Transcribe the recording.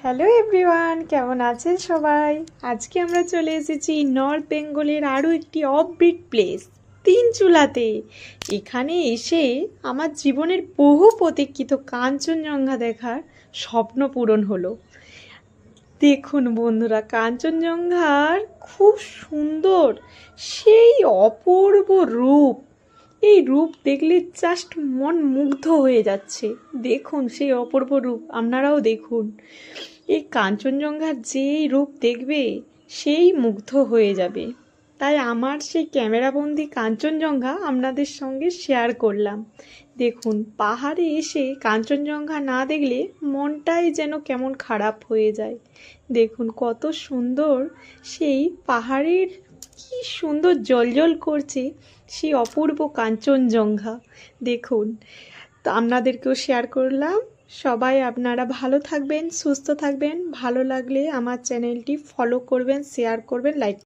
Hello everyone, কেমন আছেন সবাই? আজকে আমরা চলে এসেছি নর্থ বেঙ্গলের আরও একটি অফবিট প্লেস, তিনচুলাতে। এখানে এসে আমার জীবনের বহু প্রতীক্ষিত কাঞ্চনজঙ্ঘা দেখার স্বপ্ন পূরণ হলো। দেখুন বন্ধুরা, কাঞ্চনজঙ্ঘার খুব সুন্দর সেই অপূর্ব রূপ। এই রূপ দেখলে জাস্ট মন মুগ্ধ হয়ে যাচ্ছে। দেখুন সেই অপূর্ব রূপ, আপনারাও দেখুন। এই কাঞ্চনজঙ্ঘার যেই রূপ দেখবে সেই মুগ্ধ হয়ে যাবে। তাই আমার সেই ক্যামেরাবন্দি কাঞ্চনজঙ্ঘা আপনাদের সঙ্গে শেয়ার করলাম। দেখুন, পাহাড়ে এসে কাঞ্চনজঙ্ঘা না দেখলে মনটাই যেন কেমন খারাপ হয়ে যায়। দেখুন কত সুন্দর সেই পাহাড়ের, কি সুন্দর জ্বলজ্বল করছে সেই অপূর্ব কাঞ্চনজঙ্ঘা। দেখুন, তো আপনাদেরকেও শেয়ার করলাম। সবাই আপনারা ভালো থাকবেন, সুস্থ থাকবেন। ভালো লাগলে আমার চ্যানেলটি ফলো করবেন, শেয়ার করবেন, লাইক